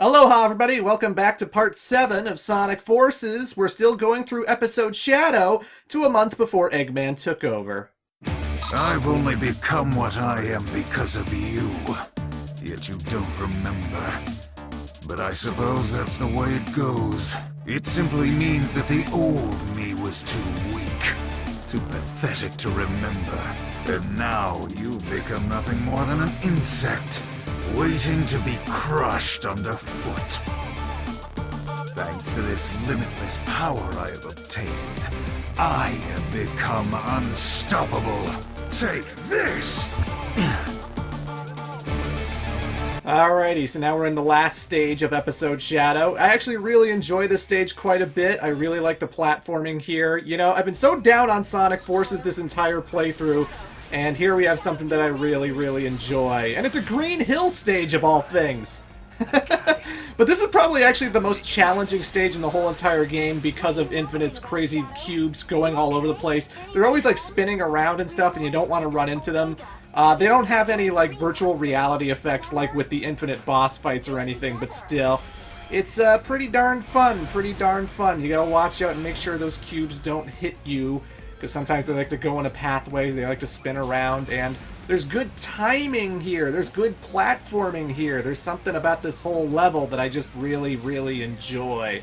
Aloha, everybody. Welcome back to part 7 of Sonic Forces. We're still going through episode Shadow to a month before Eggman took over. I've only become what I am because of you. Yet you don't remember. But I suppose that's the way it goes. It simply means that the old me was too weak, too pathetic to remember. And now you've become nothing more than an insect, waiting to be crushed underfoot. Thanks to this limitless power I have obtained, I have become unstoppable. Take this! Alrighty, so now we're in the last stage of episode Shadow. I actually really enjoy this stage quite a bit. I really like the platforming here. You know, I've been so down on Sonic Forces this entire playthrough, and here we have something that I really enjoy. And it's a Green Hill stage of all things. But this is probably actually the most challenging stage in the whole entire game because of Infinite's crazy cubes going all over the place. They're always like spinning around and stuff, and you don't want to run into them. They don't have any like virtual reality effects like with the Infinite boss fights or anything, but still, it's pretty darn fun, You gotta watch out and make sure those cubes don't hit you, because sometimes they like to go in a pathway, they like to spin around, and there's good timing here, there's good platforming here, there's something about this whole level that I just really enjoy.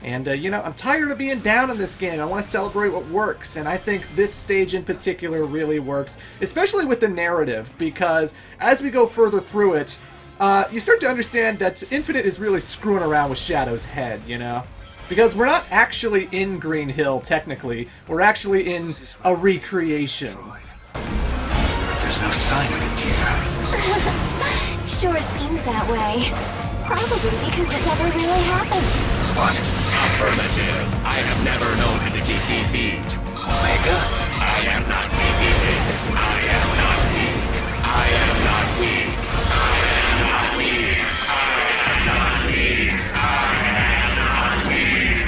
And, you know, I'm tired of being down in this game. I want to celebrate what works, and I think this stage in particular really works, especially with the narrative, because as we go further through it, you start to understand that Infinite is really screwing around with Shadow's head, you know? Because we're not actually in Green Hill, technically. We're actually in a recreation. There's no sign of it here. Sure seems that way. Probably because it never really happened. What? Affirmative. I have never known it to keep defeat. Omega? I am not defeated. I am not weak. I am not weak. I am not weak. I am not weak. I am not weak.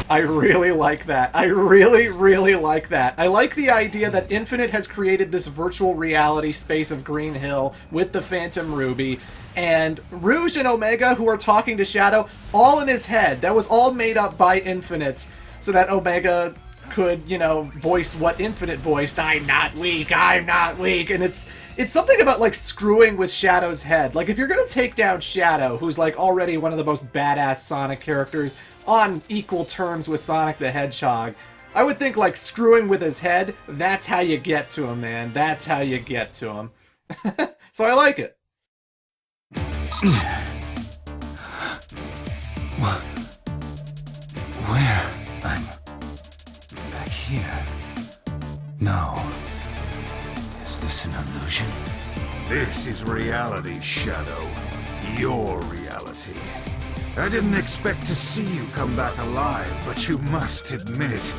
I really like that. I really like that. I like the idea that Infinite has created this virtual reality space of Green Hill with the Phantom Ruby, and Rouge and Omega, who are talking to Shadow, all in his head. That was all made up by Infinite, so that Omega could, you know, voice what Infinite voiced. I'm not weak, and it's something about, like, screwing with Shadow's head. Like, if you're gonna take down Shadow, who's, like, already one of the most badass Sonic characters on equal terms with Sonic the Hedgehog, I would think, like, screwing with his head, that's how you get to him, man. That's how you get to him. So I like it. Where? I'm back here. No. Is this an illusion? This is reality, Shadow. Your reality. I didn't expect to see you come back alive, but you must admit,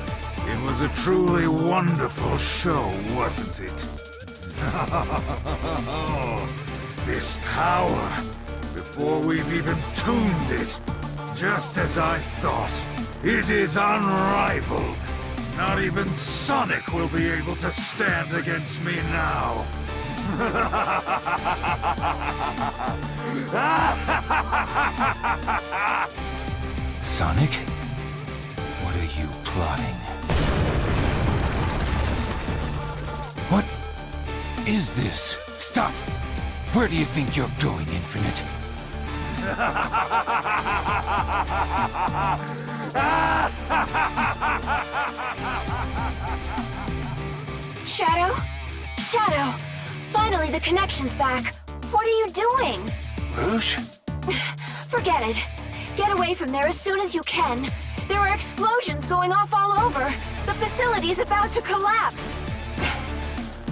it was a truly wonderful show, wasn't it? This power, before we've even tuned it, just as I thought, it is unrivaled. Not even Sonic will be able to stand against me now. Sonic? What are you plotting? What is this? Stop! Where do you think you're going, Infinite? Shadow? Shadow! Finally, the connection's back. What are you doing? Rouge? Forget it. Get away from there as soon as you can. There are explosions going off all over. The facility's about to collapse.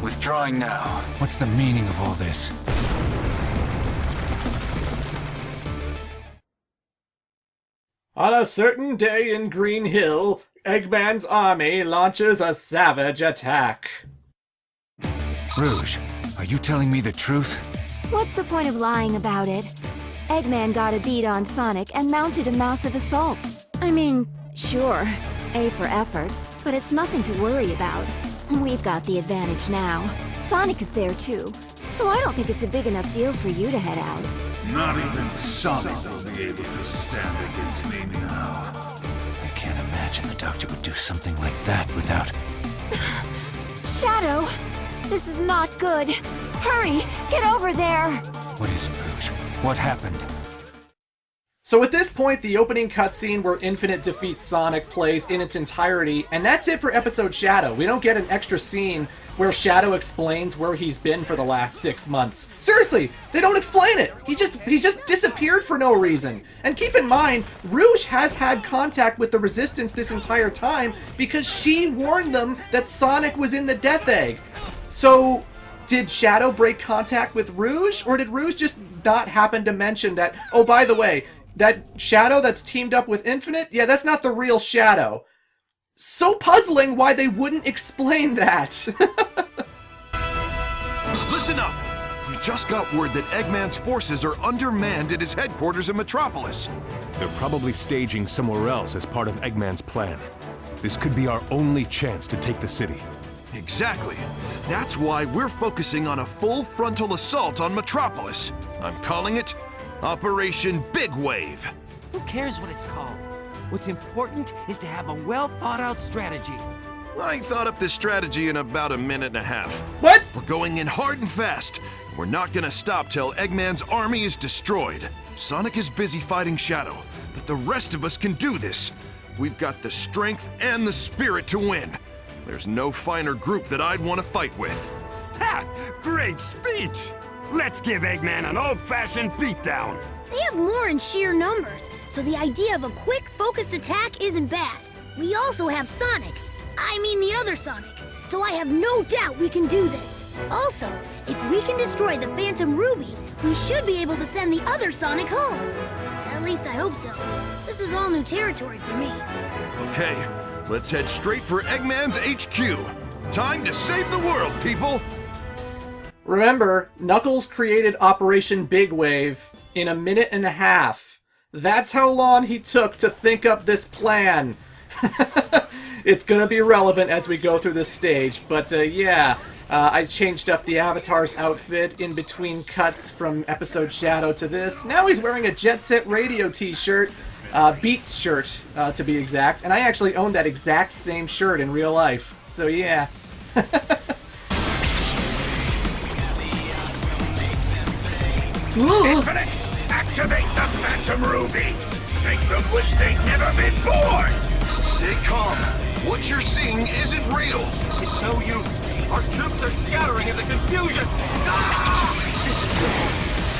Withdrawing now. What's the meaning of all this? On a certain day in Green Hill, Eggman's army launches a savage attack. Rouge, are you telling me the truth? What's the point of lying about it? Eggman got a beat on Sonic and mounted a massive assault. I mean, sure, A for effort, but it's nothing to worry about. We've got the advantage now. Sonic is there too, so I don't think it's a big enough deal for you to head out. Not even Sonic will be able to stand against me now. I can't imagine the Doctor would do something like that without... Shadow, this is not good. Hurry, get over there. What is it, Rouge? What happened? So at this point, the opening cutscene where Infinite defeats Sonic plays in its entirety, and that's it for episode Shadow. We don't get an extra scene where Shadow explains where he's been for the last 6 months. Seriously, they don't explain it. He's just disappeared for no reason. And keep in mind, Rouge has had contact with the Resistance this entire time because she warned them that Sonic was in the Death Egg. So, did Shadow break contact with Rouge, or did Rouge just not happen to mention that, oh, by the way, that Shadow that's teamed up with Infinite, yeah, that's not the real Shadow. So puzzling why they wouldn't explain that. Listen up! We just got word that Eggman's forces are undermanned at his headquarters in Metropolis. They're probably staging somewhere else as part of Eggman's plan. This could be our only chance to take the city. Exactly. That's why we're focusing on a full frontal assault on Metropolis. I'm calling it Operation Big Wave. Who cares what it's called? What's important is to have a well-thought-out strategy. I thought up this strategy in about a minute and a half. What? We're going in hard and fast. We're not gonna stop till Eggman's army is destroyed. Sonic is busy fighting Shadow, but the rest of us can do this. We've got the strength and the spirit to win. There's no finer group that I'd want to fight with. Ha! Great speech! Let's give Eggman an old-fashioned beatdown. They have more in sheer numbers, so the idea of a quick, focused attack isn't bad. We also have Sonic. I mean the other Sonic. So I have no doubt we can do this. Also, if we can destroy the Phantom Ruby, we should be able to send the other Sonic home. At least I hope so. This is all new territory for me. Okay, let's head straight for Eggman's HQ. Time to save the world, people! Remember, Knuckles created Operation Big Wave in a minute and a half. That's how long he took to think up this plan. It's gonna be relevant as we go through this stage, but I changed up the Avatar's outfit in between cuts from episode Shadow to this. Now he's wearing a Jet Set Radio t-shirt, Beats shirt to be exact, and I actually own that exact same shirt in real life, so yeah. Infinite, activate the Phantom Ruby! Make them wish they'd never been born! Stay calm. What you're seeing isn't real. It's no use. Our troops are scattering in the confusion. Ah! This is bad.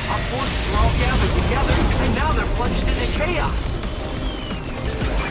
Our forces were all gathered together, and now they're plunged into chaos.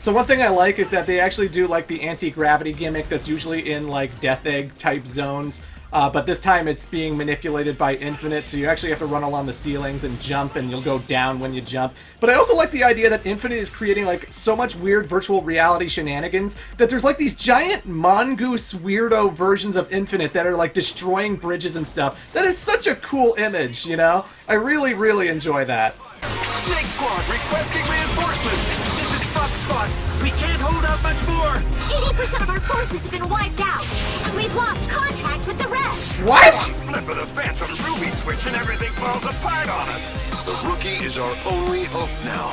So one thing I like is that they actually do like the anti-gravity gimmick that's usually in like Death Egg type zones. But this time it's being manipulated by Infinite, so you actually have to run along the ceilings and jump, and you'll go down when you jump. But I also like the idea that Infinite is creating like so much weird virtual reality shenanigans that there's like these giant mongoose weirdo versions of Infinite that are like destroying bridges and stuff. That is such a cool image, you know? I really, really enjoy that. Snake Squad requesting reinforcements. This is Fox Squad. We can't hold out much more. 80% of our forces have been wiped out, and we've lost contact with the rest. What? Flip of the Phantom Ruby switch and everything falls apart on us. The rookie is our only hope now.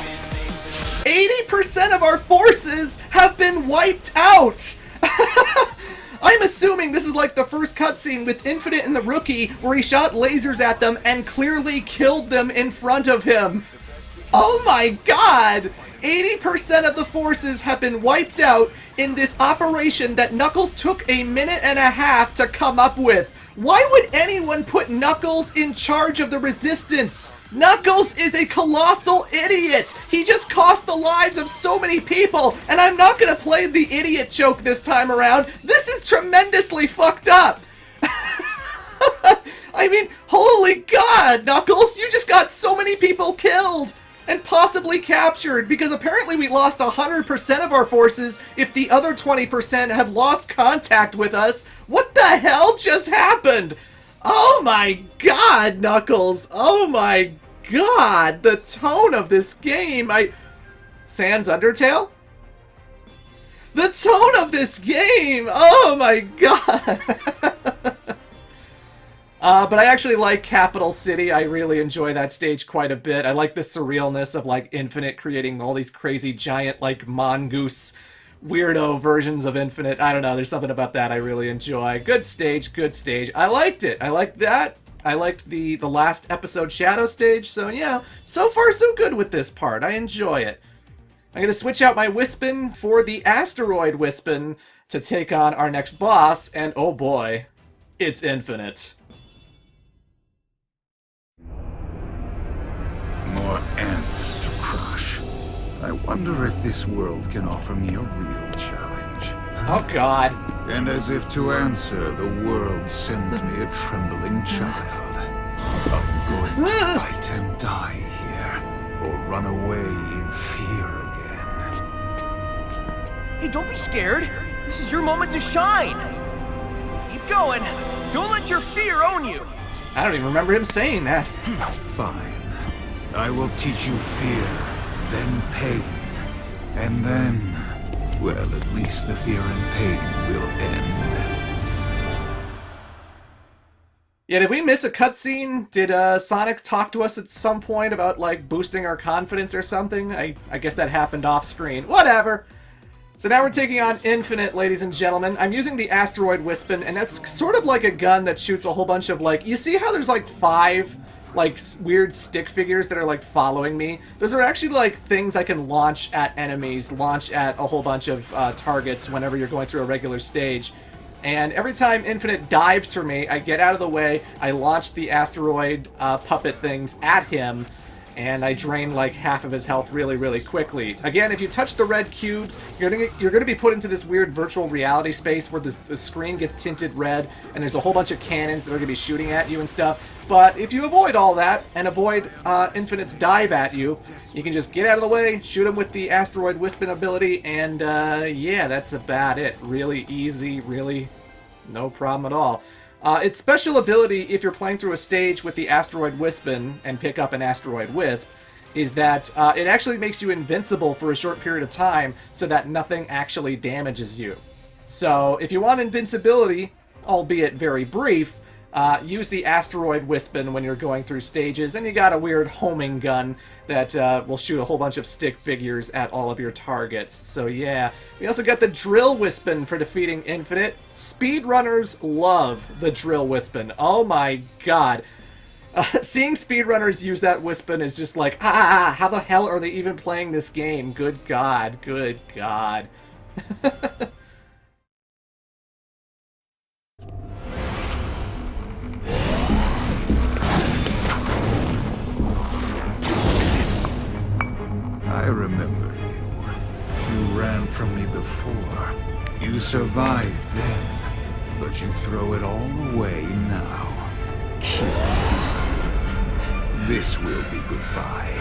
80% of our forces have been wiped out! I'm assuming this is like the first cutscene with Infinite and the Rookie where he shot lasers at them and clearly killed them in front of him. Oh my god! 80% of the forces have been wiped out in this operation that Knuckles took a minute and a half to come up with. Why would anyone put Knuckles in charge of the Resistance? Knuckles is a colossal idiot! He just cost the lives of so many people, and I'm not gonna play the idiot joke this time around. This is tremendously fucked up! I mean, holy god, Knuckles, you just got so many people killed! And possibly captured, because apparently we lost 100% of our forces if the other 20% have lost contact with us. What the hell just happened? Oh my god, Knuckles! Oh my god! The tone of this game, Sans Undertale? The tone of this game! Oh my god! But I actually like Capital City. I really enjoy that stage quite a bit. I like the surrealness of, like, Infinite creating all these crazy giant, like, mongoose weirdo versions of Infinite. I don't know, there's something about that I really enjoy. Good stage, good stage. I liked it. I liked that. I liked the last episode Shadow stage, so yeah, so far so good with this part. I enjoy it. I'm going to switch out my Wispin for the Asteroid Wispin to take on our next boss, and oh boy, it's Infinite. More ants to crush. I wonder if this world can offer me a real challenge. Oh god. And as if to answer, the world sends me a trembling child. I'm going to fight and die here, or run away in fear again. Hey, don't be scared. This is your moment to shine. Keep going. Don't let your fear own you. I don't even remember him saying that. Fine. I will teach you fear, then pain, and then, well, at least the fear and pain will end. Yeah, did we miss a cutscene? Did Sonic talk to us at some point about, like, boosting our confidence or something? I guess that happened off screen. Whatever. So now we're taking on Infinite, ladies and gentlemen. I'm using the Asteroid Wispin, and that's sort of like a gun that shoots a whole bunch of, like... You see how there's, like, 5... like, weird stick figures that are, like, following me? Those are actually, like, things I can launch at enemies, launch at a whole bunch of targets whenever you're going through a regular stage. And every time Infinite dives for me, I get out of the way, I launch the asteroid puppet things at him, and I drain, like, half of his health really, really quickly. Again, if you touch the red cubes, you're gonna be put into this weird virtual reality space where the screen gets tinted red, and there's a whole bunch of cannons that are gonna be shooting at you and stuff. But if you avoid all that, and avoid Infinite's dive at you, you can just get out of the way, shoot him with the Asteroid Wispin ability, and yeah, that's about it. Really easy, really no problem at all. Its special ability, if you're playing through a stage with the Asteroid Wispin and pick up an Asteroid Wisp, is that it actually makes you invincible for a short period of time so that nothing actually damages you. So if you want invincibility, albeit very brief, use the Asteroid Wispin when you're going through stages, and you got a weird homing gun that will shoot a whole bunch of stick figures at all of your targets. So yeah. We also got the Drill Wispin for defeating Infinite. Speedrunners love the Drill Wispin. Oh my god. Seeing speedrunners use that Wispin is just like, how the hell are they even playing this game? Good god, good god. I remember you. You ran from me before. You survived then, but you throw it all away now. Keep it. This will be goodbye.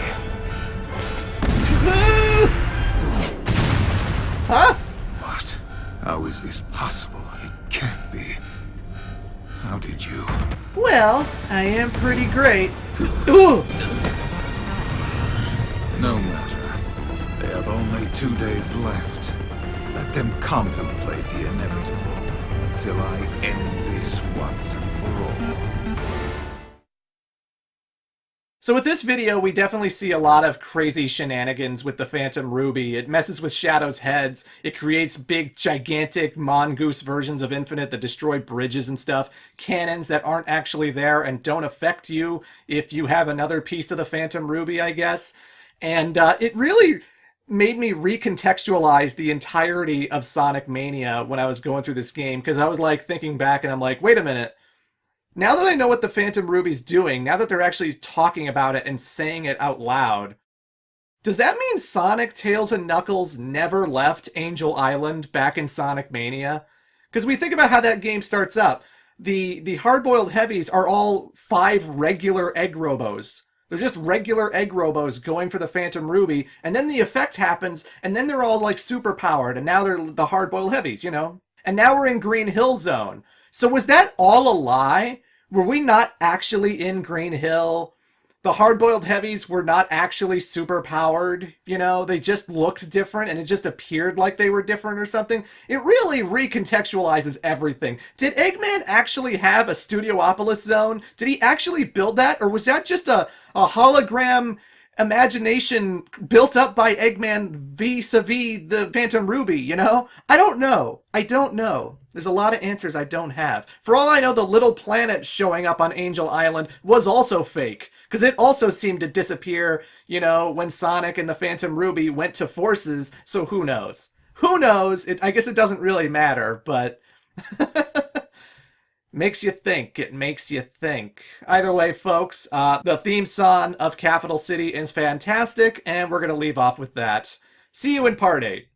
Huh? What? How is this possible? It can't be. How did you? Well, I am pretty great. Ugh! No matter. They have only 2 days left. Let them contemplate the inevitable till I end this once and for all. So with this video, we definitely see a lot of crazy shenanigans with the Phantom Ruby. It messes with Shadow's heads. It creates big, gigantic mongoose versions of Infinite that destroy bridges and stuff. Cannons that aren't actually there and don't affect you if you have another piece of the Phantom Ruby, I guess. And it really made me recontextualize the entirety of Sonic Mania when I was going through this game, because I was like thinking back and I'm like, wait a minute. Now that I know what the Phantom Ruby's doing, now that they're actually talking about it and saying it out loud, does that mean Sonic, Tails, and Knuckles never left Angel Island back in Sonic Mania? Because we think about how that game starts up. The hard-boiled heavies are all 5 regular egg robos. They're just regular egg robos going for the Phantom Ruby, and then the effect happens, and then they're all like super powered, and now they're the hard-boiled heavies, you know? And now we're in Green Hill Zone. So was that all a lie? Were we not actually in Green Hill? the hard-boiled heavies were not actually super powered, you know, they just looked different and it just appeared like they were different or something. It really recontextualizes everything. Did Eggman actually have a Studiopolis zone? Did he actually build that? Or was that just a hologram imagination built up by Eggman vis-a-vis the Phantom Ruby, you know? I don't know. There's a lot of answers I don't have. For all I know, the little planet showing up on Angel Island was also fake, because it also seemed to disappear, you know, when Sonic and the Phantom Ruby went to Forces, so who knows? Who knows? I guess it doesn't really matter, but... Makes you think. It makes you think. Either way, folks, the theme song of Capital City is fantastic, and we're going to leave off with that. See you in Part 8.